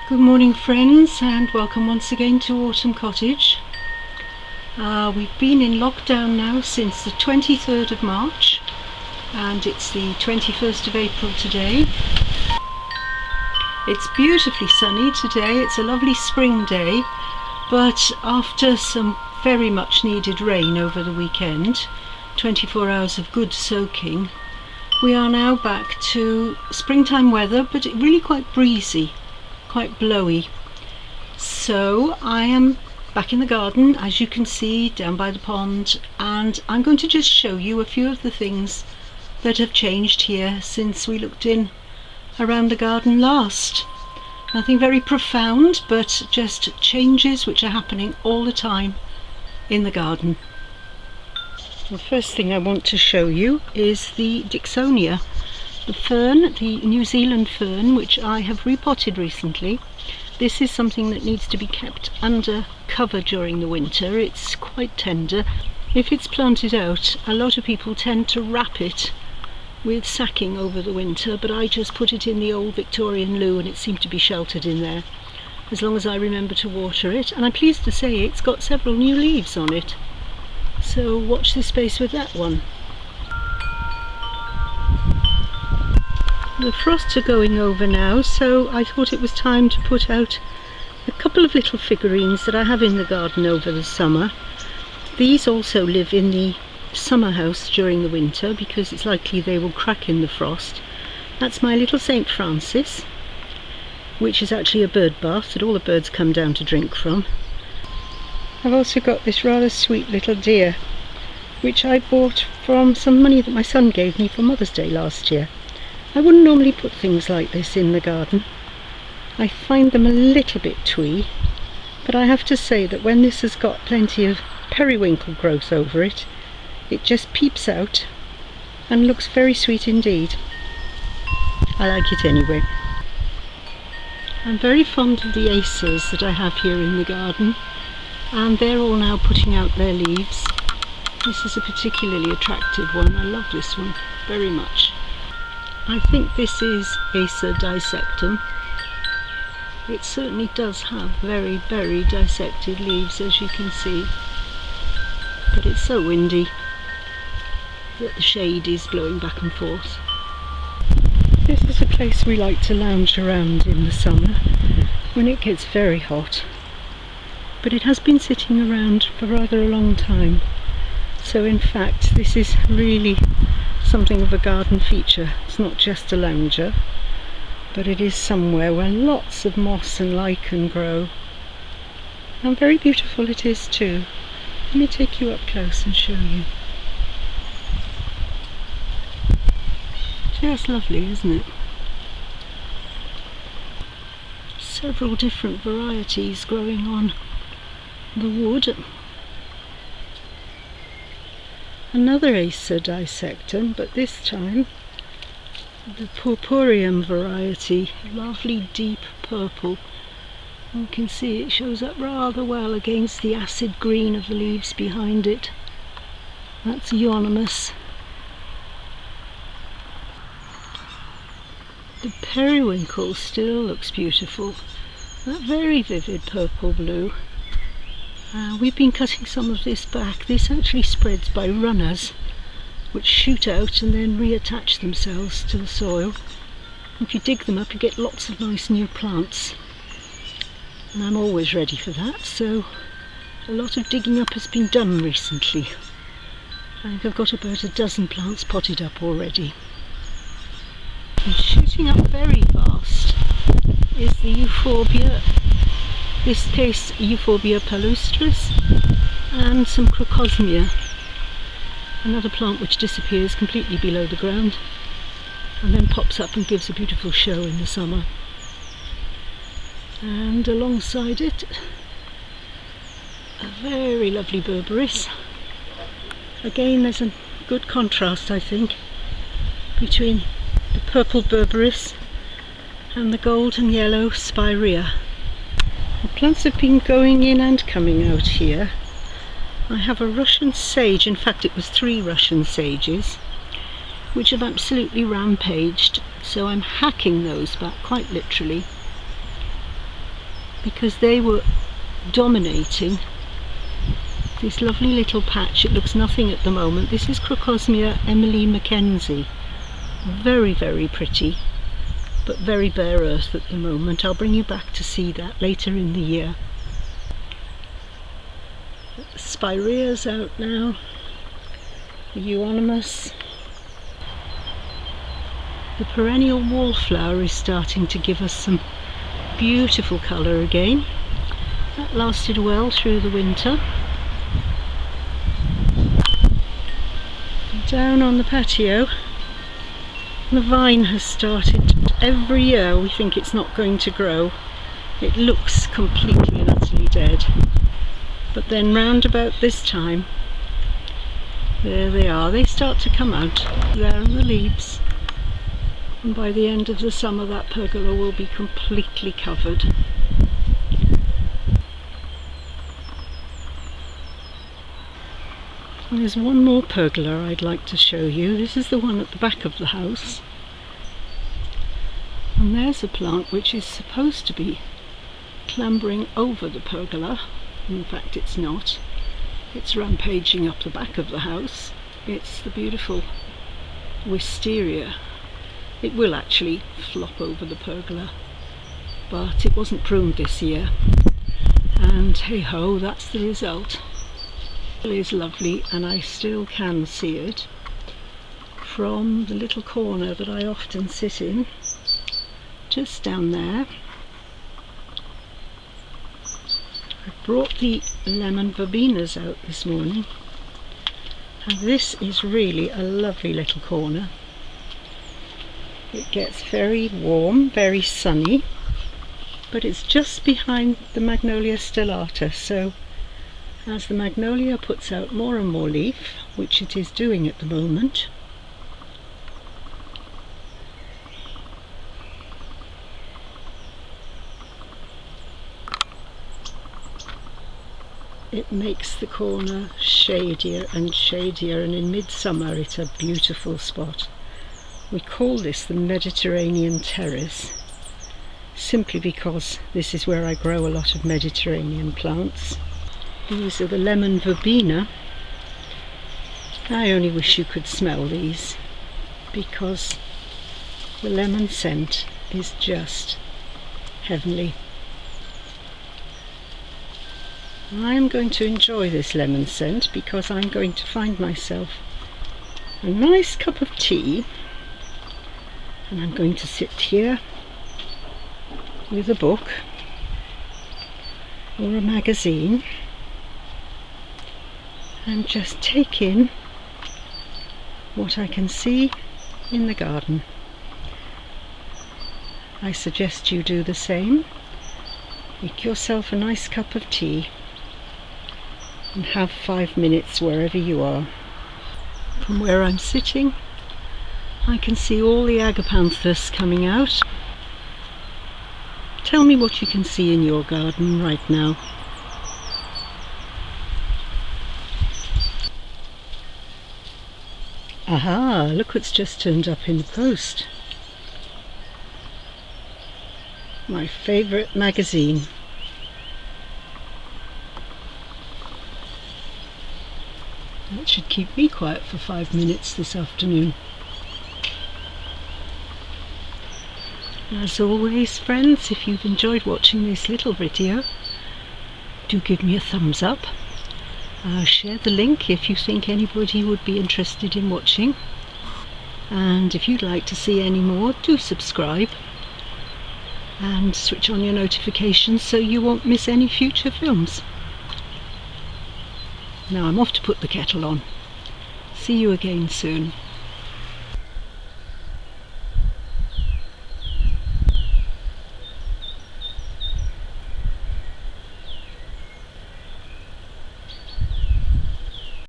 Good morning friends, and welcome once again to Autumn Cottage. We've been in lockdown now since the 23rd of March and it's the 21st of April today. It's beautifully sunny today, it's a lovely spring day, but after some very much needed rain over the weekend, 24 hours of good soaking, we are now back to springtime weather, but really quite breezy, quite blowy. So I am back in the garden, as you can see, down by the pond, and I'm going to just show you a few of the things that have changed here since we looked in around the garden last. Nothing very profound, but just changes which are happening all the time in the garden. The first thing I want to show you is the Dixonia, the fern, the New Zealand fern, which I have repotted recently. This is something that needs to be kept under cover during the winter. It's quite tender. If it's planted out, a lot of people tend to wrap it with sacking over the winter, but I just put it in the old Victorian loo and it seemed to be sheltered in there, as long as I remember to water it. And I'm pleased to say it's got several new leaves on it. So watch this space with that one. The frosts are going over now, so I thought it was time to put out a couple of little figurines that I have in the garden over the summer. These also live in the summer house during the winter because it's likely they will crack in the frost. That's my little St. Francis, which is actually a bird bath that all the birds come down to drink from. I've also got this rather sweet little deer, which I bought from some money that my son gave me for Mother's Day last year. I wouldn't normally put things like this in the garden. I find them a little bit twee, but I have to say that when this has got plenty of periwinkle growth over it, it just peeps out and looks very sweet indeed. I like it anyway. I'm very fond of the acers that I have here in the garden, and they're all now putting out their leaves. This is a particularly attractive one. I love this one very much. I think this is Acer dissectum. It certainly does have very, very dissected leaves, as you can see, but it's so windy that the shade is blowing back and forth. This is a place we like to lounge around in the summer when it gets very hot, but it has been sitting around for rather a long time, so in fact this is really something of a garden feature. It's not just a lounger, but it is somewhere where lots of moss and lichen grow, and very beautiful it is too. Let me take you up close and show you. Just lovely, isn't it? Several different varieties growing on the wood. Another Acer dissectum, but this time the purpureum variety, lovely deep purple. You can see it shows up rather well against the acid green of the leaves behind it. That's euonymus. The periwinkle still looks beautiful, that very vivid purple blue. We've been cutting some of this back. This actually spreads by runners, which shoot out and then reattach themselves to the soil. If you dig them up, you get lots of nice new plants. And I'm always ready for that, so a lot of digging up has been done recently. I think I've got about a dozen plants potted up already. And shooting up very fast is the euphorbia. This case Euphorbia palustris, and some crocosmia, another plant which disappears completely below the ground and then pops up and gives a beautiful show in the summer. And alongside it, a very lovely berberis. Again, there's a good contrast, I think, between the purple berberis and the gold and yellow spirea. The plants have been going in and coming out here. I have a Russian sage, in fact it was 3 Russian sages, which have absolutely rampaged, so I'm hacking those back quite literally. because they were dominating this lovely little patch. It looks nothing at the moment. This is Crocosmia Emily Mackenzie. Very, very pretty, but very bare earth at the moment. I'll bring you back to see that later in the year. Spirea's out now, the euonymus. The perennial wallflower is starting to give us some beautiful colour again. That lasted well through the winter. Down on the patio, the vine has started. Every year we think it's not going to grow. It looks completely and utterly dead. But then round about this time, there they are. They start to come out. There are the leaves. And by the end of the summer that pergola will be completely covered. There's one more pergola I'd like to show you. This is the one at the back of the house. And there's a plant which is supposed to be clambering over the pergola. In fact, it's not. It's rampaging up the back of the house. It's the beautiful wisteria. It will actually flop over the pergola, but it wasn't pruned this year. And hey ho, that's the result. It is lovely, and I still can see it from the little corner that I often sit in, just down there. I brought the lemon verbenas out this morning, and this is really a lovely little corner. It gets very warm, very sunny, but it's just behind the Magnolia stellata, so as the magnolia puts out more and more leaf, which it is doing at the moment, it makes the corner shadier and shadier, and in midsummer it's a beautiful spot. We call this the Mediterranean Terrace, simply because this is where I grow a lot of Mediterranean plants. These are the lemon verbena. I only wish you could smell these, because the lemon scent is just heavenly. I'm going to enjoy this lemon scent because I'm going to find myself a nice cup of tea, and I'm going to sit here with a book or a magazine and just take in what I can see in the garden. I suggest you do the same. Make yourself a nice cup of tea and have 5 minutes wherever you are. From where I'm sitting, I can see all the agapanthus coming out. Tell me what you can see in your garden right now. Aha, look what's just turned up in the post. My favourite magazine. That should keep me quiet for 5 minutes this afternoon. As always, friends, if you've enjoyed watching this little video, do give me a thumbs up. Share the link if you think anybody would be interested in watching. And if you'd like to see any more, do subscribe and switch on your notifications so you won't miss any future films. Now I'm off to put the kettle on. See you again soon.